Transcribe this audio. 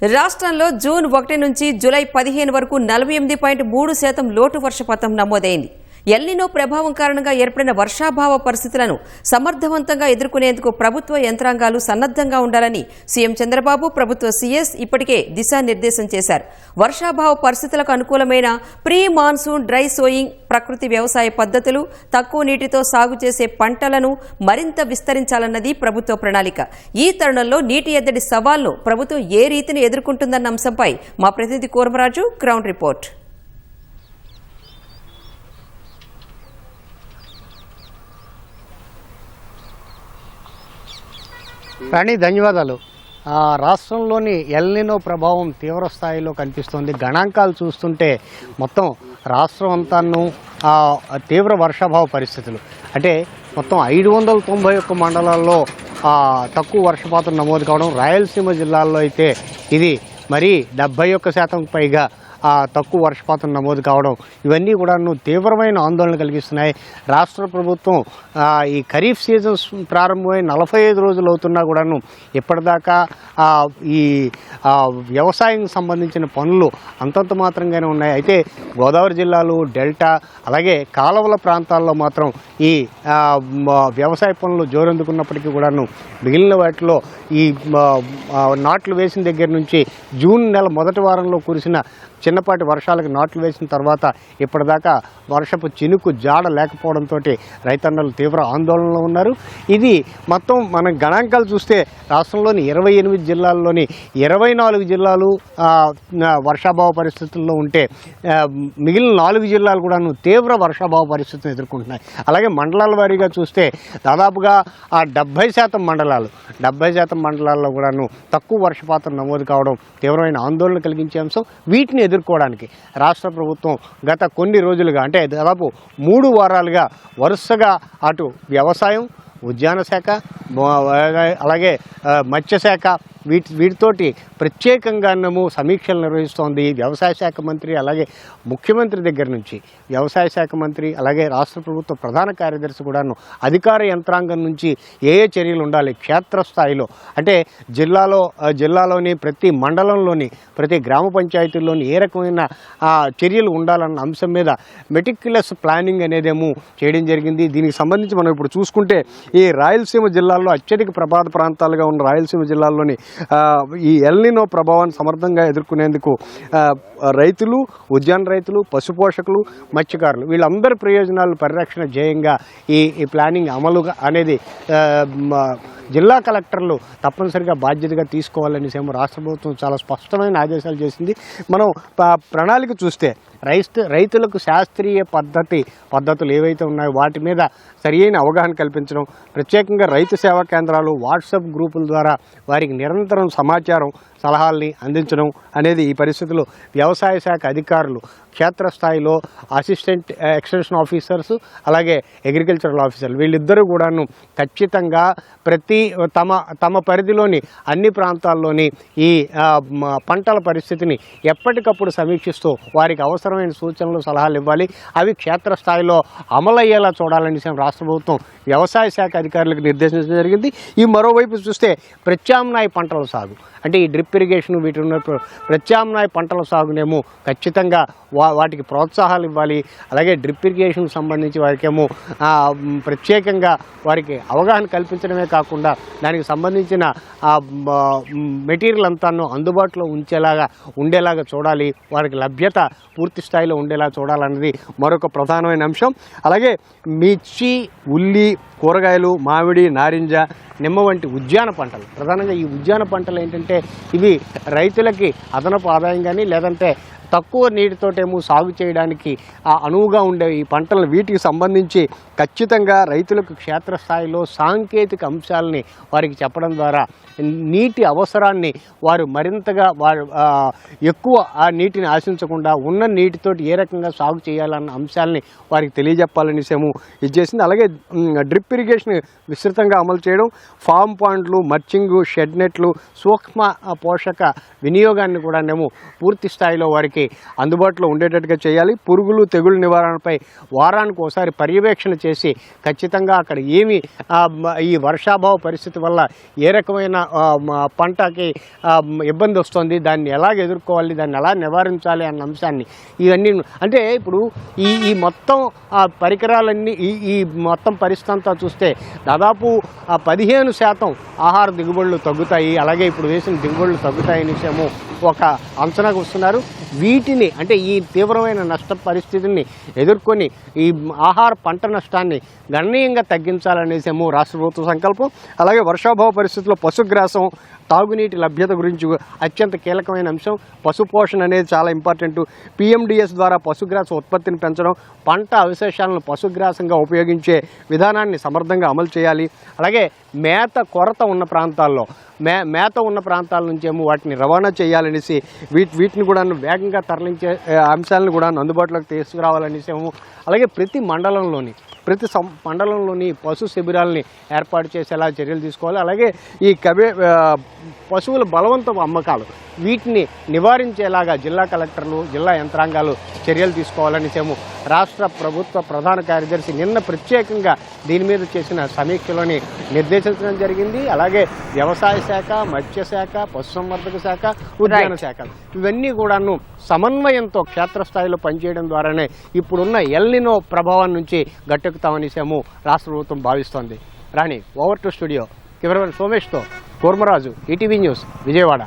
రాష్ట్రంలో జూన్ 1 నుంచి జూలై 15 వరకు 48.3% లోటు వర్షపాతం నమోదైంది. ఎల్నినో ప్రభావం కారణంగా ఏర్పడిన వర్షాభావ పరిస్థితులను సమర్థవంతంగా ఎదుర్కొనేందుకు ప్రభుత్వ యంత్రాంగాలు సన్నద్ధంగా ఉండాలని సీఎం చంద్రబాబు ప్రభుత్వ సీఎస్ ఇప్పటికే దిశానిర్దేశం చేశారు. వర్షాభావ పరిస్థితులకు అనుకూలమైన ప్రీ మాన్సూన్ డ్రై సోయింగ్, ప్రకృతి వ్యవసాయ పద్ధతులు, తక్కువ నీటితో సాగు చేసే పంటలను మరింత విస్తరించాలన్నది ప్రభుత్వ ప్రణాళిక. ఈ తరుణంలో నీటి ఎద్దడి సవాల్ను ప్రభుత్వం ఏ రీతిని ఎదుర్కొంటుందన్న అంశంపై మా ప్రతినిధి కూర్మరాజు గ్రౌండ్ రిపోర్ట్. రాణి, ధన్యవాదాలు. రాష్ట్రంలోని ఎల్నినో ప్రభావం తీవ్ర స్థాయిలో కనిపిస్తోంది. గణాంకాలు చూస్తుంటే మొత్తం రాష్ట్రం అంతాను తీవ్ర వర్షాభావ పరిస్థితులు, అంటే మొత్తం 591 మండలాల్లో తక్కువ వర్షపాతం నమోదు కావడం. రాయలసీమ జిల్లాల్లో అయితే ఇది మరీ 71% పైగా తక్కువ వర్షపాతం నమోదు కావడం, ఇవన్నీ కూడా తీవ్రమైన ఆందోళన కలిగిస్తున్నాయి. రాష్ట్ర ప్రభుత్వం ఈ ఖరీఫ్ సీజన్ ప్రారంభమై 45 రోజులు అవుతున్నా కూడాను ఇప్పటిదాకా ఈ వ్యవసాయం సంబంధించిన పనులు అంతంత మాత్రంగానే ఉన్నాయి. అయితే గోదావరి జిల్లాలు, డెల్టా, అలాగే కాలువల ప్రాంతాల్లో మాత్రం ఈ వ్యవసాయ పనులు జోరందుకున్నప్పటికీ కూడాను మిగిలిన వాటిలో ఈ నాట్లు వేసిన దగ్గర నుంచి జూన్ నెల మొదటి వారంలో కురిసిన చిన్నపాటి వర్షాలకు నాట్లు వేసిన తర్వాత ఇప్పటిదాకా వర్షపు చినుకు జాడ లేకపోవడంతో రైతన్నలు తీవ్ర ఆందోళనలో ఉన్నారు. ఇది మొత్తం మనం గణాంకాలు చూస్తే రాష్ట్రంలోని 28 జిల్లాల్లోని 24 జిల్లాలు వర్షాభావ పరిస్థితుల్లో ఉంటే మిగిలిన 4 జిల్లాలు కూడాను తీవ్ర వర్షాభావ పరిస్థితులను ఎదుర్కొంటున్నాయి. అలాగే మండలాల వారీగా చూస్తే దాదాపుగా 70% మండలాల్లో కూడాను తక్కువ వర్షపాతం నమోదు కావడం తీవ్రమైన ఆందోళన కలిగించే అంశం. వీటిని ఎదుర్కోవడానికి రాష్ట్ర ప్రభుత్వం గత కొన్ని రోజులుగా, అంటే దాదాపు 3 వారాలుగా వరుసగా అటు వ్యవసాయం, ఉద్యాన శాఖ, అలాగే మత్స్యశాఖ వీటితోటి ప్రత్యేకంగానేమో సమీక్షలు నిర్వహిస్తోంది. వ్యవసాయ శాఖ మంత్రి, అలాగే ముఖ్యమంత్రి దగ్గర నుంచి వ్యవసాయ శాఖ మంత్రి, అలాగే రాష్ట్ర ప్రభుత్వ ప్రధాన కార్యదర్శి కూడాను అధికార యంత్రాంగం నుంచి ఏ చర్యలు ఉండాలి క్షేత్రస్థాయిలో, అంటే జిల్లాలోని ప్రతి మండలంలోని ప్రతి గ్రామ పంచాయతీల్లోని ఏ రకమైన చర్యలు ఉండాలన్న అంశం మీద మెటిక్యులస్ ప్లానింగ్ అనేదేమో చేయడం జరిగింది. దీనికి సంబంధించి మనం ఇప్పుడు చూసుకుంటే ఈ రాయలసీమ జిల్లాల్లో అత్యధిక ప్రమాద ప్రాంతాలుగా ఉన్న రాయలసీమ జిల్లాల్లోని ఈ ఎల్నినో ప్రభావాన్ని సమర్థంగా ఎదుర్కొనేందుకు రైతులు, ఉద్యాన రైతులు, పశుపోషకులు, మత్స్యకారులు వీళ్ళందరి ప్రయోజనాలు పరిరక్షణ ధ్యేయంగా ఈ ప్లానింగ్ అమలు అనేది జిల్లా కలెక్టర్లు తప్పనిసరిగా బాధ్యతగా తీసుకోవాలనేసి రాష్ట్ర ప్రభుత్వం చాలా స్పష్టమైన ఆదేశాలు చేసింది. మనం ప్రణాళిక చూస్తే రైతులకు శాస్త్రీయ పద్ధతులు ఏవైతే ఉన్నాయో వాటి మీద సరియైన అవగాహన కల్పించడం, ప్రత్యేకంగా రైతు సేవా కేంద్రాలు, వాట్సాప్ గ్రూపుల ద్వారా వారికి నిరంతరం సమాచారం, సలహాలని అందించడం అనేది ఈ పరిస్థితుల్లో వ్యవసాయ శాఖ అధికారులు క్షేత్రస్థాయిలో అసిస్టెంట్ ఎక్స్టెన్షన్ ఆఫీసర్స్, అలాగే అగ్రికల్చరల్ ఆఫీసర్లు వీళ్ళిద్దరూ కూడాను ఖచ్చితంగా తమ పరిధిలోని అన్ని ప్రాంతాల్లోని ఈ పంటల పరిస్థితిని ఎప్పటికప్పుడు సమీక్షిస్తూ వారికి అవసరమైన సూచనలు, సలహాలు ఇవ్వాలి. అవి క్షేత్రస్థాయిలో అమలయ్యేలా చూడాలని రాష్ట్ర ప్రభుత్వం వ్యవసాయ శాఖ అధికారులకు నిర్దేశించడం జరిగింది. ఈ మరోవైపు చూస్తే ప్రత్యామ్నాయ పంటల సాగు, అంటే ఈ డ్రిప్ ఇరిగేషన్ వీటి ఉన్న ప్రత్యామ్నాయ పంటల సాగునేమో ఖచ్చితంగా వాటికి ప్రోత్సాహాలు ఇవ్వాలి. అలాగే డ్రిప్ ఇరిగేషన్కి సంబంధించి వారికేమో ప్రత్యేకంగా వారికి అవగాహన కల్పించడమే కాకుండా దానికి సంబంధించిన మెటీరియల్ అంతాను అందుబాటులో ఉండేలాగా చూడాలి. వారికి లభ్యత పూర్తి స్థాయిలో ఉండేలా చూడాలన్నది మరొక ప్రధానమైన అంశం. అలాగే మిర్చి, ఉల్లి, కూరగాయలు, మామిడి, నారింజ, నిమ్మ వంటి ఉద్యాన పంటలు, ప్రధానంగా ఈ ఉద్యాన పంటలు ఏంటంటే ఇవి రైతులకి అదనపు ఆదాయం కానీ లేదంటే తక్కువ నీటితోటేమో సాగు చేయడానికి అనువుగా ఉండే ఈ పంటలను వీటికి సంబంధించి ఖచ్చితంగా రైతులకు క్షేత్రస్థాయిలో సాంకేతిక అంశాలని వారికి చెప్పడం ద్వారా నీటి అవసరాన్ని వారు మరింతగా ఎక్కువ ఆ నీటిని ఆశించకుండా ఉన్న నీటితోటి ఏ రకంగా సాగు చేయాలన్న అంశాలని వారికి తెలియజెప్పాలనేసేమో ఇది చేసింది. అలాగే డ్రిప్ ఇరిగేషన్ విస్తృతంగా అమలు చేయడం, ఫామ్ పాండ్లు, మర్చింగ్, షెడ్ నెట్లు, సూక్ష్మ పోషక వినియోగాన్ని కూడానేమో పూర్తి స్థాయిలో వారికి రైతులకి అందుబాటులో ఉండేటట్టుగా చేయాలి. పురుగులు తెగులు నివారణపై వారానికి ఒకసారి పర్యవేక్షణ చేసి ఖచ్చితంగా అక్కడ ఏమి ఈ వర్షాభావ పరిస్థితి వల్ల ఏ రకమైన పంటకి ఇబ్బంది వస్తుంది, దాన్ని ఎలాగ ఎదుర్కోవాలి, దాన్ని ఎలా నివారించాలి అన్న అంశాన్ని ఇవన్నీ అంటే ఇప్పుడు ఈ మొత్తం పరికరాలన్నీ ఈ మొత్తం పరిస్థితి అంతా చూస్తే దాదాపు 15% ఆహార దిగుబడులు తగ్గుతాయి, అలాగే ఇప్పుడు వేసిన దిగుబడులు తగ్గుతాయని విషయము ఒక అంచనాకు వస్తున్నారు. వీటిని అంటే ఈ తీవ్రమైన నష్ట పరిస్థితిని ఎదుర్కొని ఈ ఆహార పంట నష్టాన్ని గణనీయంగా తగ్గించాలనేసేమో రాష్ట్ర ప్రభుత్వ సంకల్పం. అలాగే వర్షాభావ పరిస్థితుల్లో పశుగ్రాసం తాగునీటి లభ్యత గురించి అత్యంత కీలకమైన అంశం. పశుపోషణ అనేది చాలా ఇంపార్టెంట్. PMDS ద్వారా పశుగ్రాస ఉత్పత్తిని పెంచడం, పంట అవశేషాలను పశుగ్రాసంగా ఉపయోగించే విధానాన్ని సమర్థంగా అమలు చేయాలి. అలాగే మేత కొరత ఉన్న ప్రాంతాల్లో మేత ఉన్న ప్రాంతాల నుంచేమో వాటిని రవాణా చేయాలనేసి వీటిని కూడా వేగంగా తరలించే అంశాలను కూడా అందుబాటులోకి తీసుకురావాలనేసి ఏమో. అలాగే ప్రతి మండలంలోని పశు శిబిరాలని ఏర్పాటు చేసేలా చర్యలు తీసుకోవాలి. అలాగే ఈ పశువుల బలవంతపు అమ్మకాలు వీటిని నివారించేలాగా జిల్లా కలెక్టర్లు, జిల్లా యంత్రాంగాలు చర్యలు తీసుకోవాలనేసేమో రాష్ట్ర ప్రభుత్వ ప్రధాన కార్యదర్శి నిన్న ప్రత్యేకంగా దీని మీద చేసిన సమీక్షలోని నిర్దేశించడం జరిగింది. అలాగే వ్యవసాయ శాఖ, మత్స్యశాఖ, పశుసంవర్ధక శాఖ, ఉద్యాన శాఖ ఇవన్నీ కూడాను సమన్వయంతో క్షేత్రస్థాయిలో పనిచేయడం ద్వారానే ఇప్పుడున్న ఎల్నినో ప్రభావం నుంచి గట్టెక్కుతామనేసేమో రాష్ట్ర ప్రభుత్వం భావిస్తోంది. Rani, over to studio. Cameraman సోమేష్తో కూర్మరాజు, ఈటీవీ న్యూస్, విజయవాడ.